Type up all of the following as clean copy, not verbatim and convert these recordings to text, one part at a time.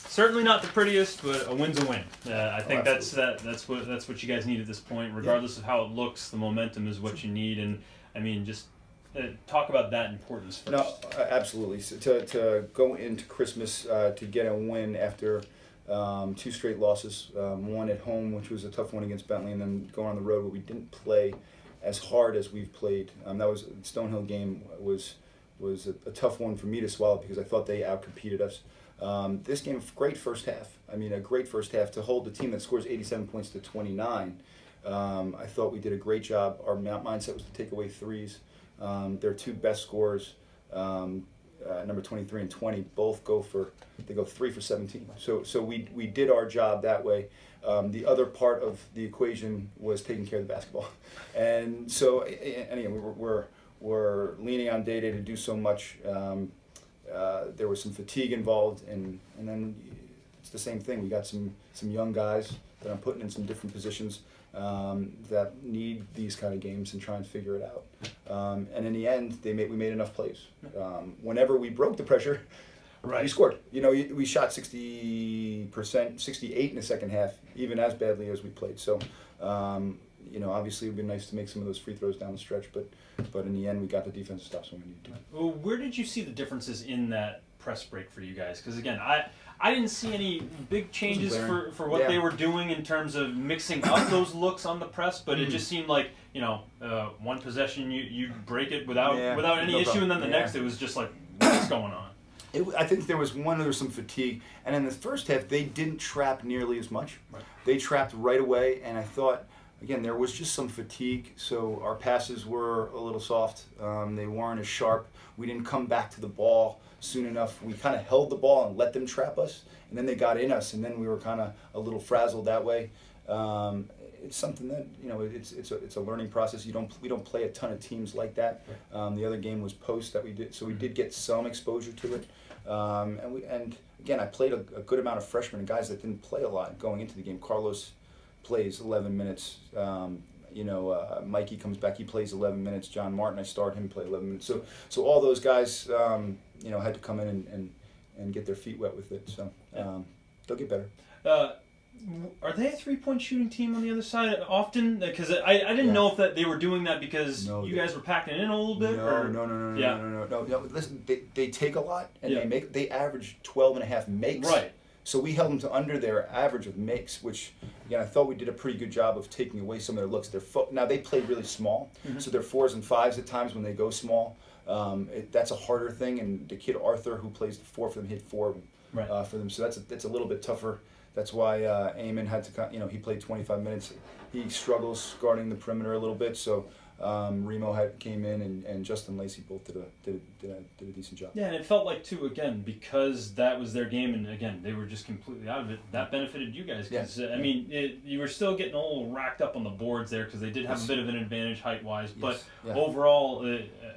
certainly not the prettiest, but a win's a win. I think that's absolutely. that's what you guys need at this point. Regardless of how it looks, the momentum is what you need. And I mean, just talk about that importance first. No, absolutely. So to go into Christmas to get a win after 2 straight losses, one at home, which was a tough one against Bentley, and then going on the road where we didn't play as hard as we've played. That was the Stonehill game was a tough one for me to swallow because I thought they outcompeted us. This game, great first half. I mean, a great first half to hold the team that scores 87 points to 29. I thought we did a great job. Our mindset was to take away threes. Their 2 best scorers, number 23 and 20, both go 3 for 17. So we did our job that way. The other part of the equation was taking care of the basketball, and so anyway, we're leaning on Day to do so much. There was some fatigue involved, and then it's the same thing. We got some young guys that I'm putting in some different positions that need these kind of games and try and figure it out. And in the end, we made enough plays. Whenever we broke the pressure, right, we scored. You know, we shot 60%, 68 in the second half, even as badly as we played. So, you know, obviously it would be nice to make some of those free throws down the stretch, but in the end, we got the defensive stops when we needed to. Well, where did you see the differences in that press break for you guys? Because again, I didn't see any big changes for what they were doing in terms of mixing up those looks on the press, but it just seemed like, you know, one possession you break it without any issue, and then the next it was just like, what's going on? I think there was some fatigue, and in the first half they didn't trap nearly as much. Right. They trapped right away, and I thought, again, there was just some fatigue, so our passes were a little soft. They weren't as sharp. We didn't come back to the ball soon enough. We kind of held the ball and let them trap us, and then they got in us, and then we were kind of a little frazzled that way. It's something that, you know, it's a learning process. We don't play a ton of teams like that. The other game was post that we did, so we did get some exposure to it. And again, I played a good amount of freshmen and guys that didn't play a lot going into the game. Carlos plays 11 minutes. Mikey comes back, he plays 11 minutes. John Martin, I start him, play 11 minutes. So all those guys, had to come in and get their feet wet with it. So they'll get better. Are they a 3-point shooting team on the other side often? Because I didn't know if that they were doing that because you guys were packing in a little bit. No. Listen, they take a lot and they average 12.5 makes. Right. So we held them to under their average of makes, which again I thought we did a pretty good job of taking away some of their looks. Now they play really small, so they're 4s and 5s at times when they go small. That's a harder thing, and the kid Arthur who plays the 4 for them hit 4 for them, so that's a little bit tougher. That's why Eamon had to, he played 25 minutes. He struggles guarding the perimeter a little bit, so Remo came in, and Justin Lacey both did a decent job. Yeah, and it felt like too, again, because that was their game, and again they were just completely out of it. That benefited you guys because you were still getting a little racked up on the boards there because they did have a bit of an advantage height wise, but overall,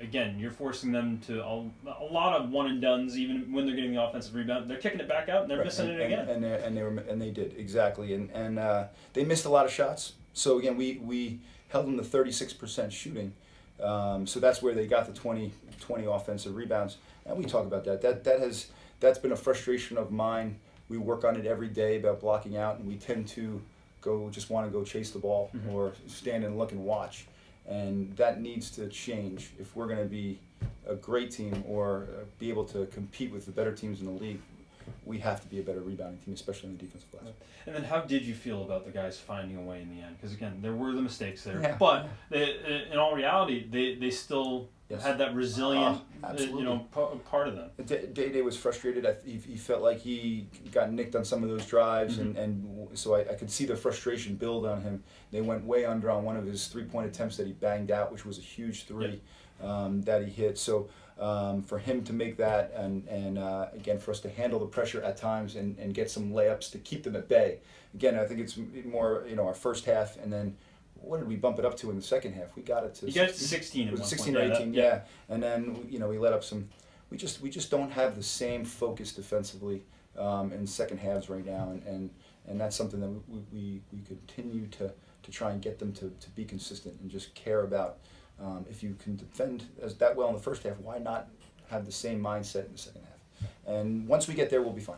again, you're forcing them to a lot of one and dones even when they're getting the offensive rebound. They're kicking it back out and they're missing it again. And they did exactly, and they missed a lot of shots. So again, we held them to 36% shooting. So that's where they got the 20 offensive rebounds. And we talk about that. That's been a frustration of mine. We work on it every day about blocking out, and we tend to want to go chase the ball or stand and look and watch. And that needs to change if we're going to be a great team or be able to compete with the better teams in the league. We have to be a better rebounding team, especially in the defensive glass. And then how did you feel about the guys finding a way in the end? Because again, there were the mistakes there, but in all reality, they still had that resilient, part of them. Day was frustrated. He felt like he got nicked on some of those drives, and so I could see the frustration build on him. They went way under on one of his 3-point attempts that he banged out, which was a huge 3 that he hit. So for him to make that, and again for us to handle the pressure at times and get some layups to keep them at bay. Again, I think it's more our first half, and then what did we bump it up to in the second half? We got it to 16. It was 16 or 18, and then we let up some. We just don't have the same focus defensively in second halves right now, and that's something that we continue to try and get them to be consistent and just care about. If you can defend that well in the first half, why not have the same mindset in the second half? And once we get there, we'll be fine.